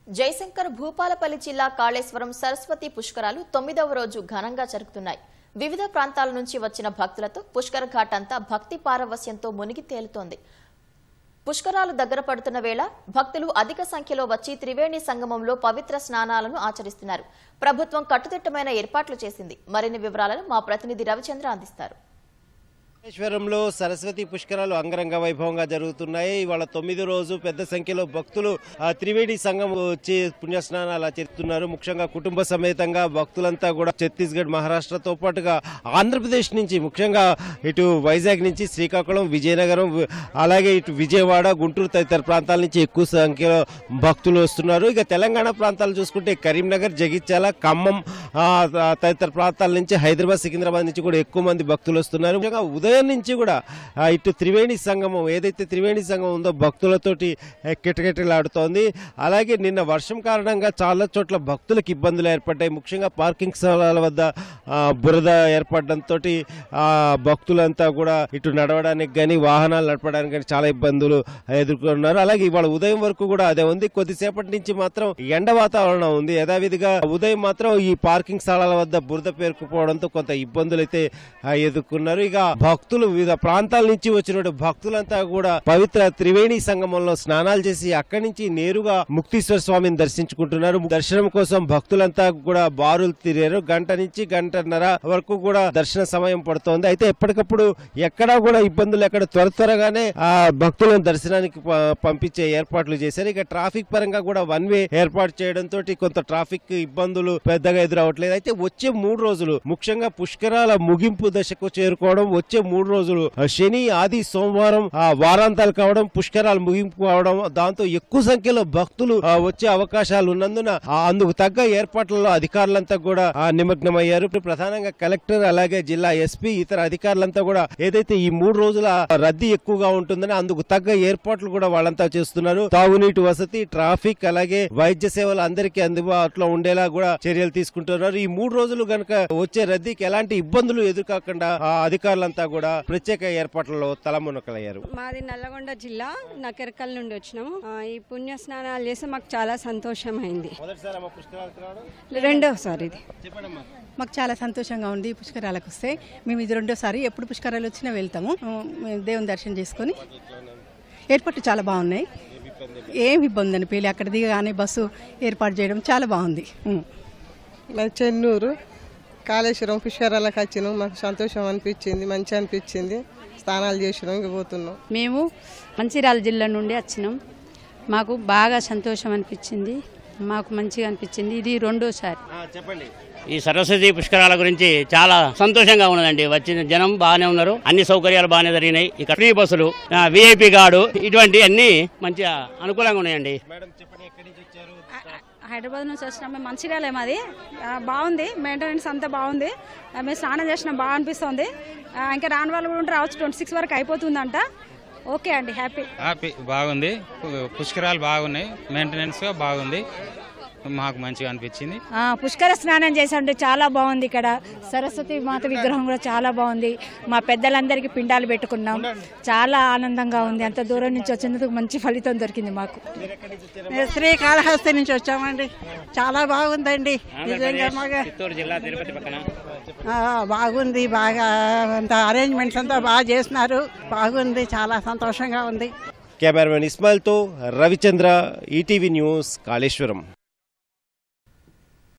జయశంకర్ భూపాలపల్లి జిల్లా కాళేశ్వరం సరస్వతి పుష్కరాలు 9వ రోజు ఘనంగా జరుగుతున్నాయి. వివిధ ప్రాంతాల నుంచి వచ్చిన భక్తులతో పుష్కర ఘాట్ అంతా భక్తి పారవస్యంతో మునిగి తేలుతోంది. పుష్కరాలు దగ్గర పడుతున్న వేళ భక్తులు అధిక సంఖ్యలో వచ్చి త్రివేణి సంగమంలో పవిత్ర స్నానాలను ఆచరిస్తున్నారు. ప్రభుత్వం కట్టుదిట్టమైన ఏర్పాట్లు చేసింది. మరిన్ని వివరాలను మా ప్రతినిధి రవిచంద్ర అందిస్తారు. కాళేశ్వరంలో సరస్వతి పుష్కరాలు అంగరంగ వైభవంగా జరుగుతున్నాయి. ఇవాళ 9వ రోజు పెద్ద సంఖ్యలో భక్తులు త్రివేణి సంగం వచ్చి పుణ్యస్నానాలు ఆచరిస్తున్నారు. ముఖ్యంగా కుటుంబ సమేతంగా భక్తులంతా కూడా ఛత్తీస్గఢ్, మహారాష్ట్రతో పాటుగా ఆంధ్రప్రదేశ్ నుంచి, ముఖ్యంగా ఇటు వైజాగ్ నుంచి శ్రీకాకుళం, విజయనగరం, అలాగే ఇటు విజయవాడ, గుంటూరు తదితర ప్రాంతాల నుంచి ఎక్కువ సంఖ్యలో భక్తులు వస్తున్నారు. ఇక తెలంగాణ ప్రాంతాలు చూసుకుంటే కరీంనగర్, జగిత్యాల, ఖమ్మం తదితర ప్రాంతాల నుంచి, హైదరాబాద్, సికింద్రాబాద్ నుంచి కూడా ఎక్కువ మంది భక్తులు వస్తున్నారు. ముఖ్యంగా ఉదయం నుంచి కూడా ఇటు త్రివేణి సంగమం, ఏదైతే త్రివేణి సంగమం ఉందో భక్తులతోటి కిటకిటలాడుతోంది. అలాగే నిన్న వర్షం కారణంగా చాలా చోట్ల భక్తులకు ఇబ్బందులు ఏర్పడ్డాయి. ముఖ్యంగా పార్కింగ్ స్థలాల వద్ద బురద ఏర్పడడంతో భక్తులంతా కూడా ఇటు నడవడానికి కానీ, వాహనాలు నడపడానికి కానీ చాలా ఇబ్బందులు ఎదుర్కొన్నారు. అలాగే ఇవాళ ఉదయం వరకు కూడా అదే ఉంది. కొద్దిసేపటి నుంచి మాత్రం ఎండ వాతావరణం ఉంది. యథావిధిగా ఉదయం మాత్రం ఈ పార్కింగ్ స్థలాల వద్ద బురద పేరుకుపోవడంతో కొంత ఇబ్బందులు అయితే ఎదుర్కొన్నారు. ఇక భక్తులు వివిధ ప్రాంతాల నుంచి వచ్చిన భక్తులంతా కూడా పవిత్ర త్రివేణి సంగమంలో స్నానాలు చేసి అక్కడి నుంచి నేరుగా ముక్తీశ్వర స్వామిని దర్శించుకుంటున్నారు. దర్శనం కోసం భక్తులంతా కూడా బారులు తిరిగారు. గంట నుంచి గంటన్నర వరకు కూడా దర్శన సమయం పడుతోంది. అయితే ఎప్పటికప్పుడు ఎక్కడా కూడా ఇబ్బందులు త్వరగానే ఆ భక్తులను దర్శనానికి పంపించే ఏర్పాట్లు చేశారు. ఇక ట్రాఫిక్ పరంగా కూడా 1 వే ఏర్పాటు చేయడంతో కొంత ట్రాఫిక్ ఇబ్బందులు పెద్దగా ఎదురవట్లేదు. అయితే వచ్చే 3 రోజులు, ముఖ్యంగా పుష్కరాల ముగింపు దశకు చేరుకోవడం, వచ్చే 3 రోజులు శని, ఆది, సోమవారం వారాంతాలు కావడం, పుష్కరాలు ముగింపు కావడం, దాంతో ఎక్కువ సంఖ్యలో భక్తులు వచ్చే అవకాశాలు ఉన్నందున అందుకు తగ్గ ఏర్పాట్లలో అధికారులంతా కూడా నిమగ్నమయ్యారు. ప్రధానంగా కలెక్టర్, అలాగే జిల్లా ఎస్పీ, ఇతర అధికారులంతా కూడా ఏదైతే ఈ 3 రోజుల రద్దీ ఎక్కువగా ఉంటుందని అందుకు తగ్గ ఏర్పాట్లు కూడా వాళ్ళంతా చేస్తున్నారు. తాగునీటి వసతి, ట్రాఫిక్, అలాగే వైద్య సేవలు అందరికీ అందుబాటులో ఉండేలా కూడా చర్యలు తీసుకుంటున్నారు. ఈ 3 రోజులు గనక వచ్చే రద్దీకి ఎలాంటి ఇబ్బందులు ఎదుర్కోకుండా అధికారులంతా కూడా ప్రత్యేక ఏర్పాట్లలో తలమునకలయ్యారు. మాది నల్లగొండ జిల్లా, నకరికల్ నుండి వచ్చినాము. ఈ పుణ్య స్నానాలు చేసి మాకు చాలా సంతోషమైంది. రెండోసారి ఇది మాకు చాలా సంతోషంగా ఉంది. పుష్కరాలకు వస్తే మేము ఇది రెండోసారి. ఎప్పుడు పుష్కరాలు వచ్చినా వెళ్తాము. దేవుని దర్శనం చేసుకొని ఏర్పాట్లు చాలా బాగున్నాయి. ఏమి ఇబ్బంది అనిపించలే. అక్కడ దిగగానే బస్సు ఏర్పాటు చేయడం చాలా బాగుంది. చెన్నూరు కాళేశ్వరం పుష్కరాలకు వచ్చినాం. మాకు సంతోషం అనిపించింది, మంచి అనిపించింది. స్నానాలు చేసినాం, ఇంక పోతున్నాం. మేము మంచిర్యాల జిల్లా నుండి వచ్చినాం. మాకు బాగా సంతోషం అనిపించింది, మాకు మంచిగా అనిపించింది. ఇది రెండోసారి. చెప్పండి. ఈ సరస్వతి పుష్కరాల గురించి చాలా సంతోషంగా ఉన్నదండి. వచ్చిన జనం బాగానే ఉన్నారు, అన్ని సౌకర్యాలు బాగానే జరిగినాయి. ఇక్కడ ఫ్రీ బస్సులు, విఐపి గార్డు, ఇటువంటి అన్ని మంచిగా అనుకూలంగా ఉన్నాయండి. హైదరాబాద్ నుంచి వచ్చినాం. మేము మంచిర్యాల, మాది బాగుంది. మెయింటెనెన్స్ అంతా బాగుంది. మేము స్నానం చేసినాం, బాగా అనిపిస్తుంది. ఇంకా రాని వాళ్ళు కూడా రావచ్చు. 26 వరకు అయిపోతుందంట. ఓకే అండి, హ్యాపీ బాగుంది. పుష్కరాలు బాగున్నాయి, మెయింటెనెన్స్ బాగుంది, మాకు మంచిగా అనిపించింది. పుష్కర స్నానం చేసాంటే చాలా బాగుంది. ఇక్కడ సరస్వతి మాత విగ్రహం కూడా చాలా బాగుంది. మా పెద్దలందరికీ పిండాలు పెట్టుకున్నాం. చాలా ఆనందంగా ఉంది. అంత దూరం నుంచి వచ్చినందుకు మంచి ఫలితం దొరికింది మాకు. శ్రీకాళహస్తి నుంచి వచ్చామండి. చాలా బాగుందండి. చిత్తూరు జిల్లా, తిరుపతి పక్కన బాగుంది. బాగా అంత అరేంజ్మెంట్స్ అంతా బాగా చేస్తున్నారు. బాగుంది, చాలా సంతోషంగా ఉంది. కెమెరామెన్ ఇస్మాయిల్తో రవిచంద్ర, ఈటీవీ న్యూస్, కాళేశ్వరం.